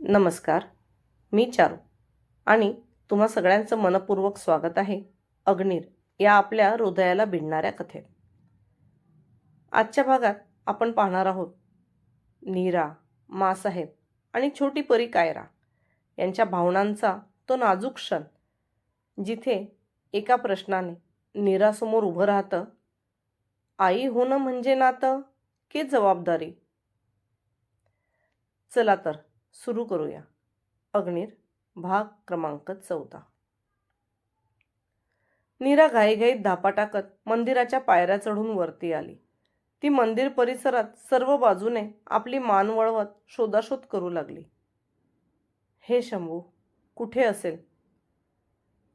नमस्कार. मी चारू आणि तुम्हा सगळ्यांचं मनपूर्वक स्वागत आहे अग्नीर या आपल्या हृदयाला भिडणाऱ्या कथेत. आजच्या भागात आपण पाहणार आहोत नीरा, मासाहेब आणि छोटी परी कायरा यांच्या भावनांचा तो नाजूक क्षण, जिथे एका प्रश्नाने नीरासमोर उभं राहतं, आई होणं म्हणजे नातं की जबाबदारी? चला तर सुरू करूया. अग्नीर भाग क्रमांक 14. नीरा घाईघाईत धापा टाकत मंदिराच्या पायऱ्या चढून वरती आली. ती मंदिर परिसरात सर्व बाजूने आपली मान वळवत शोधाशोध करू लागली. हे शंभू, कुठे असेल?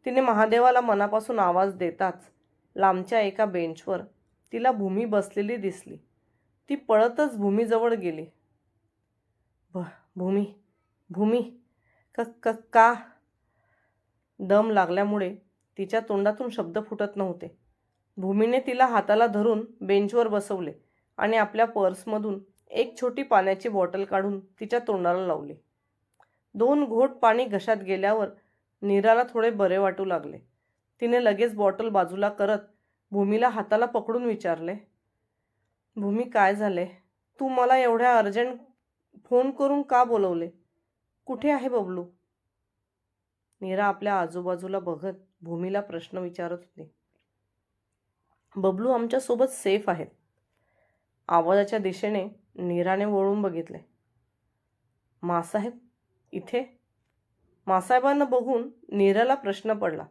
तिने महादेवाला मनापासून आवाज देताच लांबच्या एका बेंचवर तिला भूमी बसलेली दिसली. ती पळतच भूमीजवळ गेली. भूमी, भूमी, क क का? दम लागल्यामुळे तिच्या तोंडातून शब्द फुटत नव्हते. भूमीने तिला हाताला धरून बेंचवर बसवले आणि आपल्या पर्समधून एक छोटी पाण्याची बॉटल काढून तिच्या तोंडाला लावली. 2 घोट पाणी घशात गेल्यावर नीराला थोडे बरे वाटू लागले. तिने लगेच बॉटल बाजूला करत भूमीला हाताला पकडून विचारले, भूमी, काय झाले? तू मला एवढ्या अर्जंट फोन करून का बोलवले? कुठे आहे बबलू? नीरा आपल्या आजूबाजूला बघत भूमीला प्रश्न विचारत होती. बबलू आमच्यासोबत सेफ आहेत. आवाजाच्या दिशेने नीराने वळून बघितले. मासाहेब इथे? मासाहेबांना बघून नीराला प्रश्न पडला.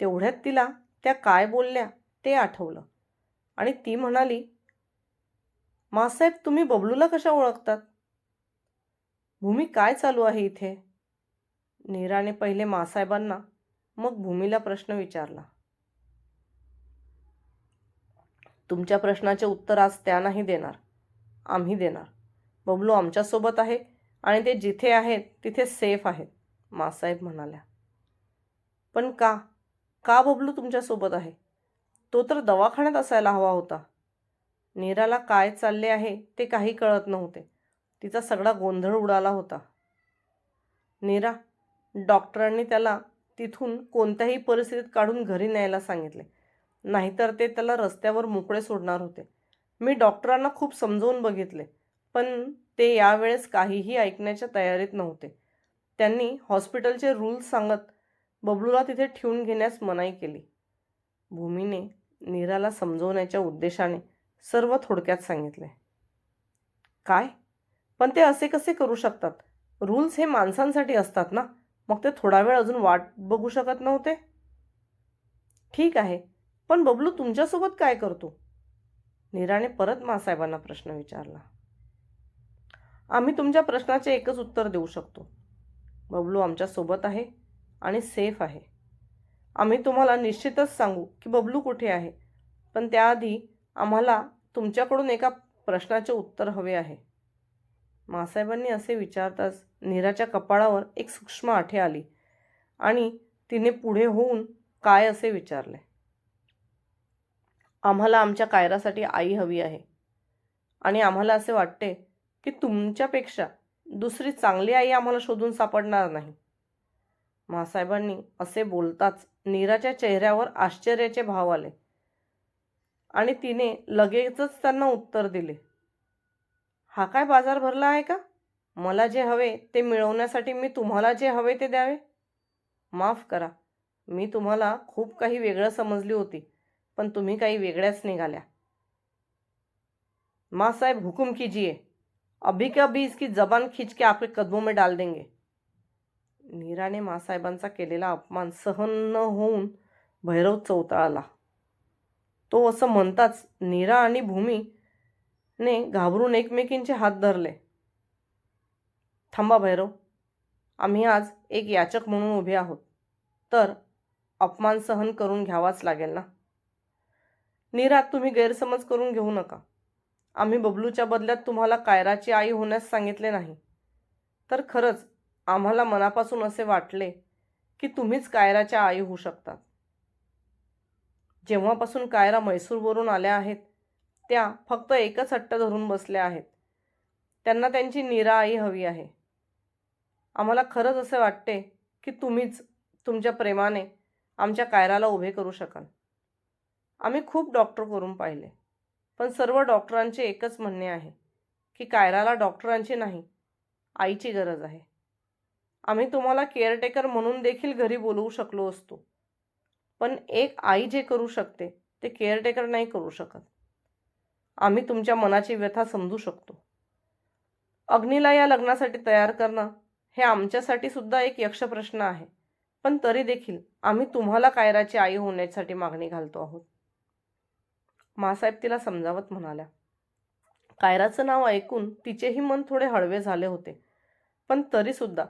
तेवढ्यात तिला त्या काय बोलल्या ते आठवलं आणि ती म्हणाली, मासाहेब, तुम्ही बबलूला कशा ओळखतात? भूमी, काय चालू आहे इथे? नीराने पहिले मासाहेबांना मग भूमीला प्रश्न विचारला. तुमच्या प्रश्नाचे उत्तर आज त्या नाही देणार, आम्ही देणार. बबलू आमच्यासोबत आहे आणि ते जिथे आहेत तिथे सेफ आहेत, मासाहेब म्हणाल्या. पण का? का बबलू तुमच्यासोबत आहे? तो तर दवाखान्यात असायला हवा होता. नीराला काय चालले आहे ते काही कळत नव्हते. तिचा सगळा गोंधळ उडाला होता. नीरा, डॉक्टरांनी त्याला तिथून कोणत्याही परिस्थितीत काढून घरी न्यायला सांगितले, नाहीतर ते त्याला रस्त्यावर मोकळे सोडणार होते. मी डॉक्टरांना खूप समजावून बघितले, पण ते यावेळेस काहीही ऐकण्याच्या तयारीत नव्हते. त्यांनी हॉस्पिटलचे रूल्स सांगत बबलूला तिथे ठेवून घेण्यास मनाई केली. भूमीने नीराला समजवण्याच्या उद्देशाने सर्व थोडक्यात सांगितले. काय? पण ते असे कसे करू शकतात? रूल्स हे माणसांसाठी असतात ना. मग ते थोडा वेळ अजून वाट बघू शकत नव्हते? ठीक आहे, पण बबलू तुमच्यासोबत काय करतो? नीराने परत मासाहेबांना प्रश्न विचारला. आम्ही तुमच्या प्रश्नाचे एकच उत्तर देऊ शकतो. बबलू आमच्यासोबत आहे आणि सेफ आहे. आम्ही तुम्हाला निश्चितच सांगू की बबलू कुठे आहे, पण त्याआधी आम्हाला तुमच्याकडून एका प्रश्नाचे उत्तर हवे आहे. मासाहेबांनी असे विचारताच नीराच्या कपाळावर एक सूक्ष्म आठे आली आणि तिने पुढे होऊन काय असे विचारले. आम्हाला आमच्या कायरासाठी आई हवी आहे आणि आम्हाला असे वाटते की तुमच्यापेक्षा दुसरी चांगली आई आम्हाला शोधून सापडणार नाही. मासाहेबांनी असे बोलताच नीराच्या चेहऱ्यावर आश्चर्याचे भाव आले आणि तिने लगेचच त्यांना उत्तर दिले. हा काय बाजार भरला आहे का? मला जे हवे ते मिळवण्यासाठी मी तुम्हाला जे हवे ते द्यावे? माफ करा, मी तुम्हाला खूप काही वेगळं समजली होती, पण तुम्ही काही वेगळ्याच निघाल्या. माँ साहेब, हुक्म कीजिए, अभी के अभी इसकी जबान खींच के आपके कदमों में डाल देंगे. नीराने मासाहेबांचा केलेला अपमान सहन न होऊन भैरव चवताळला. तो असं म्हणताच नीरा आणि भूमीने घाबरून एकमेकींचे हात धरले. थांबा भैरव, आम्ही आज एक याचक म्हणून उभे आहोत, तर अपमान सहन करून घ्यावाच लागेल ना. नीरा, तुम्ही गैरसमज करून घेऊ नका. आम्ही बबलूच्या बदल्यात तुम्हाला कायराची आई होण्यास सांगितले नाही, तर खरंच आम्हाला मनापासून असे वाटले की तुम्हीच कायराच्या आई होऊ शकतात. जेव्हापासून कायरा म्हैसूरवरून आल्या आहेत त्या फक्त एकच हट्ट धरून बसल्या आहेत. त्यांना त्यांची नीरा आई हवी आहे. आम्हाला खरंच असे वाटते की तुम्हीच तुमच्या प्रेमाने आमच्या कायराला उभे करू शकाल. आम्ही खूप डॉक्टर करून पाहिले, पण सर्व डॉक्टरांचे एकच म्हणणे आहे की कायराला डॉक्टरांची नाही, आईची गरज आहे. आम्ही तुम्हाला केअरटेकर म्हणून देखील घरी बोलवू शकलो असतो, पण एक आई जे करू शकते ते केअरटेकर नाही करू शकत. आम्ही तुमच्या मनाची व्यथा समजू शकतो. अग्नीला या लग्नासाठी तयार करणं हे आमच्यासाठी सुद्धा एक यक्षप्रश्न आहे, पण तरी देखील आम्ही तुम्हाला कायराची आई होण्यासाठी मागणी घालतो आहोत. मासाहेब तिला समजावत म्हणाल्या. कायराचं नाव ऐकून तिचेही मन थोडे हळवे झाले होते, पण तरीसुद्धा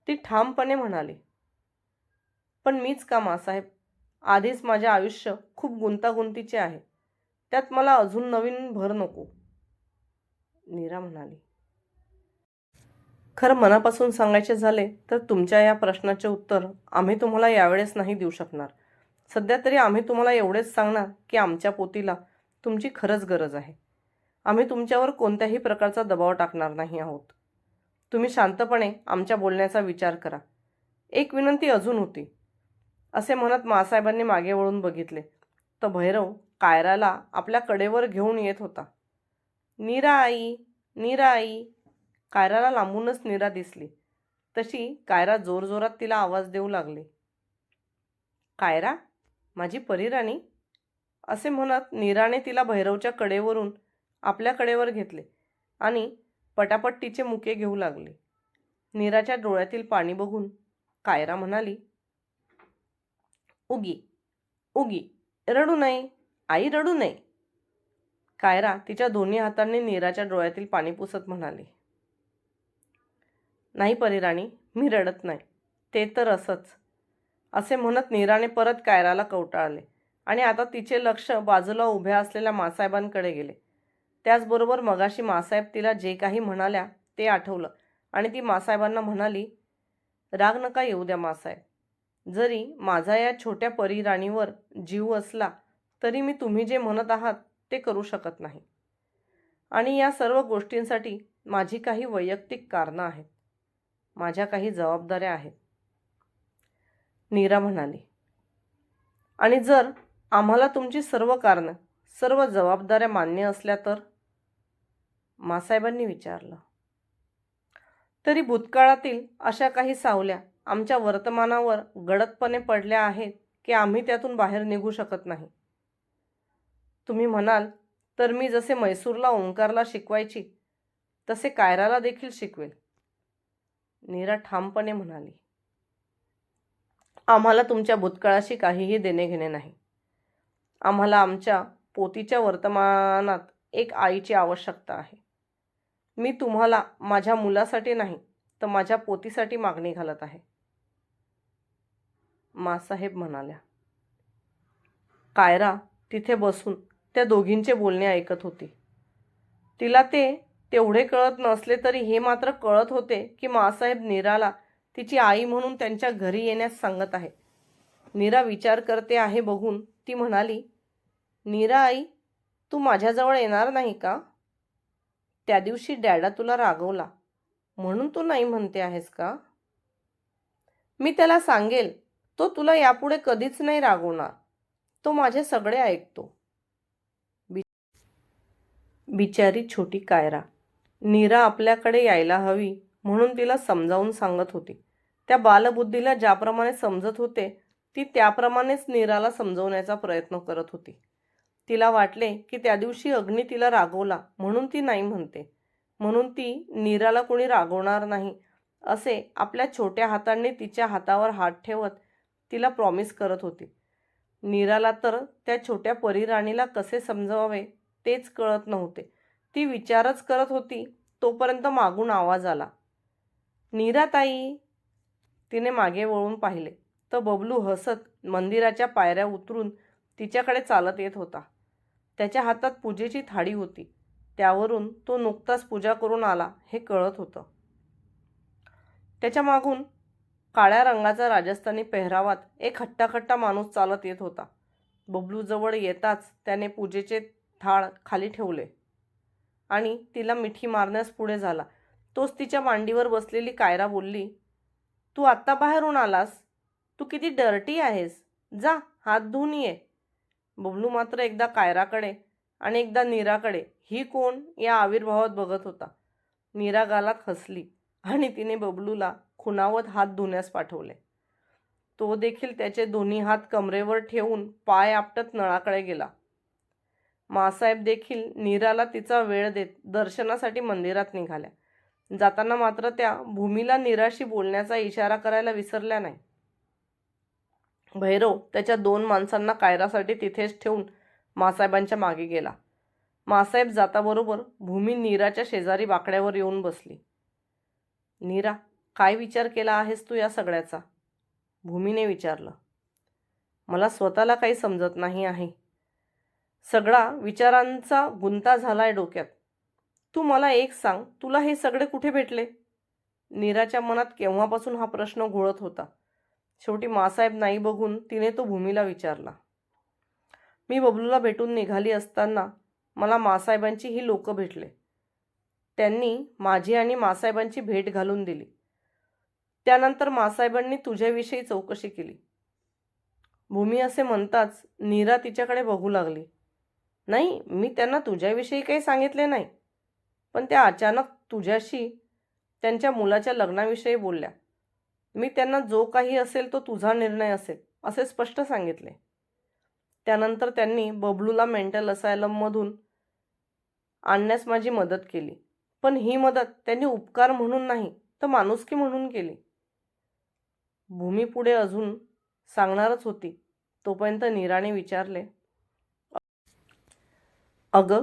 ती ठामपणे म्हणाली, पण मीच का मासाहेब? आधीच माझे आयुष्य खूप गुंतागुंतीचे आहे, त्यात मला अजून नवीन भर नको. नीरा म्हणाली. खरं मनापासून सांगायचे झाले तर तुमच्या या प्रश्नाचे उत्तर आम्ही तुम्हाला यावेळेस नाही देऊ शकणार. सध्या तरी आम्ही तुम्हाला एवढेच सांगणार की आमच्या पोतीला तुमची खरंच गरज आहे. आम्ही तुमच्यावर कोणत्याही प्रकारचा दबाव टाकणार नाही आहोत. तुम्ही शांतपणे आमच्या बोलण्याचा विचार करा. एक विनंती अजून होती. असे म्हणत मासाहेबांनी मागे वळून बघितले तर भैरव कायराला आपल्या कडेवर घेऊन येत होता. नीरा आई, नीरा आई. कायराला लांबूनच नीरा दिसली तशी कायरा जोरजोरात तिला आवाज देऊ लागली. कायरा, माझी परीराणी. असे म्हणत नीराने तिला भैरवच्या कडेवरून आपल्या कडेवर घेतले आणि पटापट तिचे मुके घेऊ लागले. नीराच्या डोळ्यातील पाणी बघून कायरा म्हणाली, उगी उगी, रडू नये आई, रडू नये. कायरा तिच्या दोन्ही हातांनी नीराच्या डोळ्यातील पाणी पुसत म्हणाली, नाही परीराणी, मी रडत नाही, ते तर असंच. असे म्हणत नीराने परत कायराला कवटाळले आणि आता तिचे लक्ष बाजूला उभ्या असलेल्या मासाहेबांकडे गेले. त्याचबरोबर मगाशी मासाहेब तिला जे काही म्हणाल्या ते आठवलं आणि ती मासाहेबांना म्हणाली, राग नका येऊ द्या मासाहेब. जरी माझा या छोट्या परीराणीवर जीव असला तरी मी तुम्ही जे म्हणत आहात ते करू शकत नाही. आणि या सर्व गोष्टींसाठी माझी काही वैयक्तिक कारणं आहेत, माझ्या काही जबाबदाऱ्या आहेत. नीरा म्हणाली, आणि जर आम्हाला तुमची सर्व कारणं, सर्व जबाबदाऱ्या मान्य असल्या तर? मासाहेबांनी विचारलं. तरी भूतकाळातील अशा काही सावल्या आमच्या वर्तमानावर गडदपणे पडल्या आहेत की आम्ही त्यातून बाहेर निघू शकत नाही. तुम्ही म्हणाल तर मी जसे मैसूरला ओंकारला शिकवायची तसे कायराला देखील शिकवेल. नीरा ठामपणे म्हणाली, आम्हाला तुमच्या भूतकाळाशी काहीही देणे घेणे नाही. आम्हाला आमच्या पोतीच्या वर्तमानात एक आईची आवश्यकता आहे. मी तुम्हाला माझ्या मुलासाठी नाही तर माझ्या पोतीसाठी मागणी घालत आहे. मासाहेब म्हणाल्या. कायरा तिथे बसून त्या दोघींचे बोलणे ऐकत होती. तिला ते तेवढे कळत नसले तरी हे मात्र कळत होते की मासाहेब नीराला तिची आई म्हणून त्यांच्या घरी येण्यास सांगत आहे. नीरा विचार करते आहे बघून ती म्हणाली, नीरा आई, तू माझ्याजवळ येणार नाही का? त्या दिवशी डॅडा तुला रागवला म्हणून तू नाही म्हणते आहेस का? मी त्याला सांगेल, तो तुला यापुढे कधीच नाही रागवणार. तो माझे सगळे ऐकतो. बिचारी छोटी कायरा. नीरा आपल्याकडे यायला हवी म्हणून तिला समजावून सांगत होती. त्या बालबुद्धीला ज्याप्रमाणे समजत होते ती त्याप्रमाणेच नीराला समजवण्याचा प्रयत्न करत होती. तिला वाटले की त्या दिवशी अग्नी तिला रागवला म्हणून ती नाही म्हणते, म्हणून ती नीराला कोणी रागवणार नाही असे आपल्या छोट्या हातांनी तिच्या हातावर हात ठेवत तिला प्रॉमिस करत होती. नीराला तर त्या छोट्या परीराणीला कसे समजवावे तेच कळत नव्हते. ती विचारच करत होती तोपर्यंत मागून आवाज आला, नीराताई. तिने मागे वळून पाहिले तर बबलू हसत मंदिराच्या पायऱ्या उतरून तिच्याकडे चालत येत होता. त्याच्या हातात पूजेची थाळी होती. त्यावरून तो नुकताच पूजा करून आला हे कळत होतं. त्याच्या मागून काळ्या रंगाचा राजस्थानी पेहरावात एक हट्टाखट्टा माणूस चालत येत होता. बबलूजवळ येताच त्याने पूजेचे थाळ खाली ठेवले आणि तिला मिठी मारण्यास पुढे झाला. तोच तिच्या मांडीवर बसलेली कायरा बोलली, तू आत्ता बाहेरून आलास, तू किती डर्टी आहेस, जा हात धुवून ये. बबलू मात्र एकदा कायराकडे आणि एकदा नीराकडे ही कोण या आविर्भावात बघत होता. नीरा गालात हसली आणि तिने बबलूला खुणावत हात धुण्यास पाठवले. तो देखील त्याचे दोन्ही हात कमरेवर ठेवून पाय आपटत नळाकडे गेला. मासाहेब देखील नीराला तिचा वेळ देत दर्शनासाठी मंदिरात निघाल्या. जाताना मात्र त्या भूमीला नीराशी बोलण्याचा इशारा करायला विसरल्या नाही. भैरव त्याच्या 2 माणसांना कायरासाठी तिथेच ठेवून मासाहेबांच्या मागे गेला. मासाहेब जाताबरोबर भूमी नीराच्या शेजारी बाकड्यावर येऊन बसली. नीरा, काय विचार केला आहेस तू या सगळ्याचा? भूमीने विचारलं. मला स्वतःला काही समजत नाही आहे. सगळा विचारांचा गुंता झालाय डोक्यात. तू मला एक सांग, तुला हे सगळे कुठे भेटले? नीराच्या मनात केव्हापासून हा प्रश्न घोळत होता. शेवटी मासाहेब नाही बघून तिने तो भूमीला विचारला. मी बबलूला भेटून निघाली असताना मला मासाहेबांची ही लोकं भेटले. त्यांनी माझी आणि मासाहेबांची भेट घालून दिली. त्यानंतर मासाहेबांनी तुझ्याविषयी चौकशी केली. भूमी असे म्हणताच नीरा तिच्याकडे बघू लागली. नाही, मी त्यांना तुझ्याविषयी काही सांगितले नाही, पण त्या अचानक तुझ्याशी त्यांच्या मुलाच्या लग्नाविषयी बोलल्या. मी त्यांना जो काही असेल तो तुझा निर्णय असेल असे स्पष्ट सांगितले. त्यानंतर त्यांनी बबलूला मेंटल असायलममधून आणण्यास माझी मदत केली, पण ही मदत त्यांनी उपकार म्हणून नाही तर माणुसकी म्हणून केली. भूमी पुढे अजून सांगणारच होती तोपर्यंत नीराने विचारले. अगं,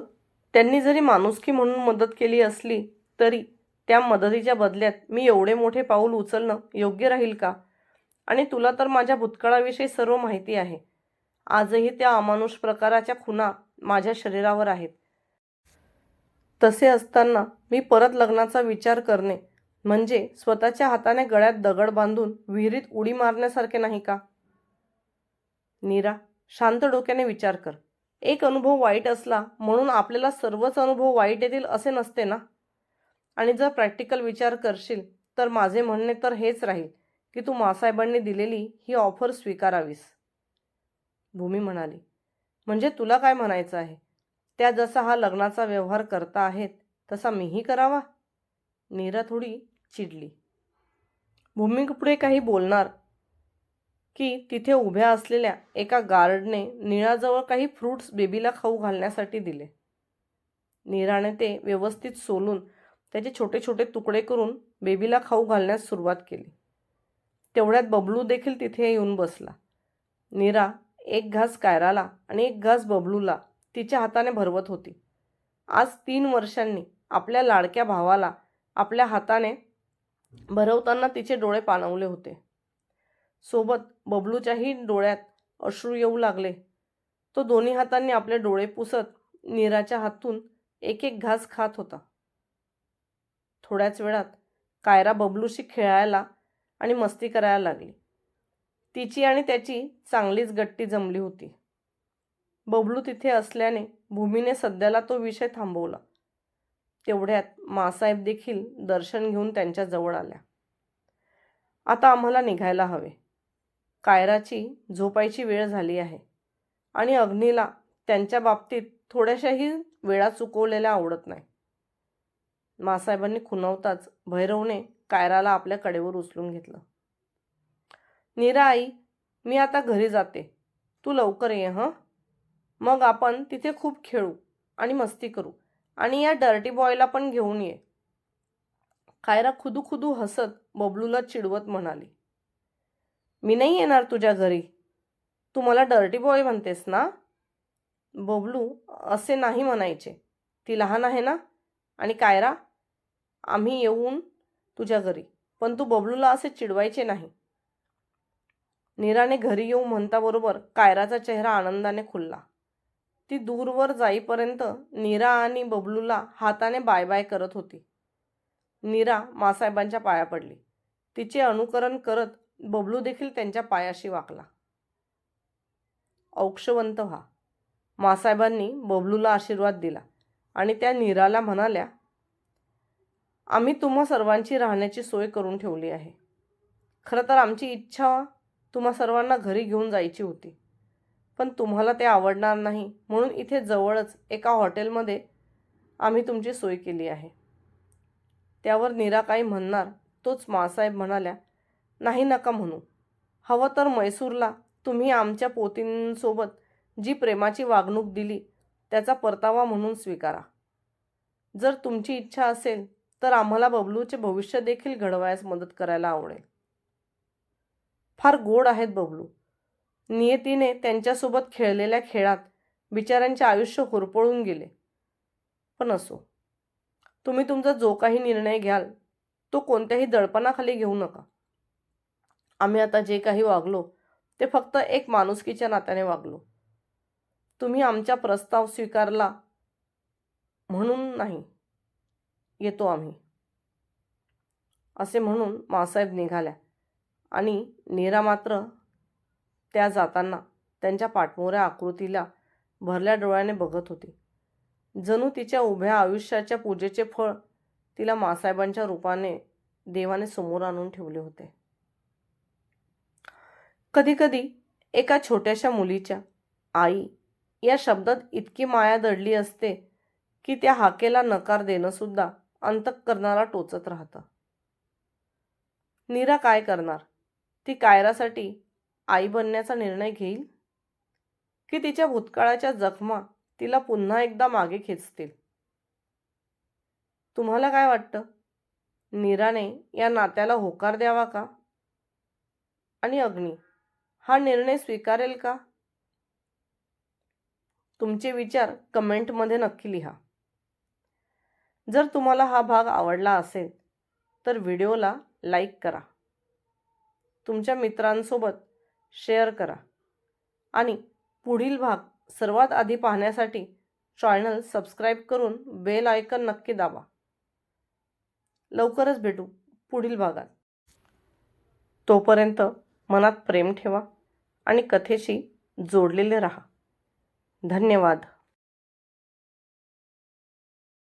त्यांनी जरी माणुसकी म्हणून मदत केली असली तरी त्या मदतीच्या बदल्यात मी एवढे मोठे पाऊल उचलणं योग्य राहील का? आणि तुला तर माझ्या भूतकाळाविषयी सर्व माहिती आहे. आजही त्या अमानुष प्रकाराच्या खुणा माझ्या शरीरावर आहेत. तसे असताना मी परत लग्नाचा विचार करणे म्हणजे स्वतःच्या हाताने गळ्यात दगड बांधून विहिरीत उडी मारण्यासारखे नाही का? नीरा, शांत डोक्याने विचार कर. एक अनुभव वाईट असला म्हणून आपल्याला सर्वच अनुभव वाईट येतील असे नसते ना. आणि जर प्रॅक्टिकल विचार करशील तर माझे म्हणणे तर हेच राहील की तू मासाहेबांनी दिलेली ही ऑफर स्वीकारावीस. भूमी म्हणाली. म्हणजे तुला काय म्हणायचं आहे? त्या जसा हा लग्नाचा व्यवहार करता आहेत तसा मीही करावा? नीरा थोडी चिडली. भूमी पुढे काही बोलणार की तिथे उभ्या असलेल्या एका गार्डने नीराजवळ काही फ्रूट्स बेबीला खाऊ घालण्यासाठी दिले. नीराने ते व्यवस्थित सोलून त्याचे छोटे छोटे तुकडे करून बेबीला खाऊ घालण्यास सुरुवात केली. तेवढ्यात बबलू देखील तिथे येऊन बसला. नीरा एक घास कायराला आणि एक घास बबलूला तिच्या हाताने भरवत होती. आज 3 वर्षांनी आपल्या लाडक्या भावाला आपल्या हाताने भरवताना तिचे डोळे पाणवले होते. सोबत बबलूच्याही डोळ्यात अश्रू येऊ लागले. तो दोन्ही हातांनी आपले डोळे पुसत नीराच्या हातून एक एक घास खात होता. थोड्याच वेळात कायरा बबलूशी खेळायला आणि मस्ती करायला लागली. तिची आणि त्याची चांगलीच गट्टी जमली होती. बबलू तिथे असल्याने भूमीने सध्याला तो विषय थांबवला. तेवढ्यात मासाहेब देखील दर्शन घेऊन त्यांच्या जवळ आल्या. आता आम्हाला निघायला हवे. कायराची झोपायची वेळ झाली आहे आणि अग्नीला त्यांच्या बाबतीत थोड्याशाही वेळा चुकवलेल्या आवडत नाही. मासाहेबांनी खुणावताच भैरवने कायराला आपल्या कडेवर उचलून घेतलं. नीरा आई, मी आता घरी जाते. तू लवकर ये हं. मग आपण तिथे खूप खेळू आणि मस्ती करू आणि या डर्टी बॉयला पण घेऊन ये. कायरा खुदू खुदू हसत बबलूला चिडवत म्हणाली. मी नाही येणार तुझ्या घरी. तू मला डर्टी बॉय म्हणतेस ना? बबलू असे नाही म्हणायचे. ती लहान आहे ना. आणि कायरा, आम्ही येऊन तुझ्या घरी, पण तू बबलूला असे चिडवायचे नाही. नीराने घरी येऊ म्हणताबरोबर कायराचा चेहरा आनंदाने खुलला. ती दूरवर जाईपर्यंत नीरा आणि बबलूला हाताने बाय बाय करत होती. नीरा मासाहेबांच्या पाया पडली. तिचे अनुकरण करत बबलू देखील त्यांच्या पायाशी वाकला. औक्षवंत व्हा. मासाहेबांनी बबलूला आशीर्वाद दिला आणि त्या नीराला म्हणाल्या, आम्ही तुम्हा सर्वांची राहण्याची सोय करून ठेवली आहे. खरं तर आमची इच्छा तुम्हा सर्वांना घरी घेऊन जायची होती, पण तुम्हाला ते आवडणार नाही म्हणून इथे जवळच एका हॉटेलमध्ये आम्ही तुमची सोय केली आहे. त्यावर नीरा काही म्हणणार तोच मासाहेब म्हणाल्या, नाही नका म्हणू. हवं तर मैसूरला तुम्ही आमच्या पोतींसोबत जी प्रेमाची वागणूक दिली त्याचा परतावा म्हणून स्वीकारा. जर तुमची इच्छा असेल तर आम्हाला बबलूचे भविष्य देखील घडवायस मदत करायला आवडेल. फार गोड आहेत बबलू. नियतीने त्यांच्यासोबत खेळलेल्या खेळात बिचाऱ्यांचे आयुष्य होरपळून गेले. पण असो, तुम्ही तुमचा जो काही निर्णय घ्याल तो कोणत्याही दडपणाखाली घेऊ नका. आम्ही आता जे काही वागलो ते फक्त एक माणुसकीच्या नात्याने वागलो. तुम्ही आमचा प्रस्ताव स्वीकारला म्हणून नाही. येतो आम्ही, असे म्हणून मासाहेब निघाल्या आणि नीरा मात्र त्या जाताना त्यांच्या पाठमोऱ्या आकृतीला भरल्या डोळ्याने बघत होती. जणू तिच्या उभ्या आयुष्याच्या पूजेचे फळ तिला मासाहेबांच्या रूपाने देवाने समोर आणून ठेवले होते. कधीकधी एका छोट्याशा मुलीच्या आई या शब्दात इतकी माया दडली असते की त्या हाकेला नकार देणं सुद्धा अंतःकरणाला टोचत राहतं. नीरा काय करणार? ती कायरासाठी आई बनण्याचा निर्णय घेईल की तिच्या भूतकाळाच्या जखमा तिला पुन्हा एकदा मागे खेचतील? तुम्हाला काय वाटतं? नीराने या नात्याला होकार द्यावा का? आणि अग्नी हा निर्णय स्वीकारेल का? तुमचे विचार कमेंटमध्ये नक्की लिहा. जर तुम्हाला हा भाग आवडला असेल तर व्हिडिओला लाईक करा, तुमच्या मित्रांसोबत शेअर करा आणि पुढील भाग सर्वात आधी पाहण्यासाठी चॅनल सबस्क्राईब करून बेल आयकॉन नक्की दाबा. लवकरच भेटू पुढील भागात. तोपर्यंत मनात प्रेम ठेवा आणि कथेशी जोडलेले राहा. धन्यवाद.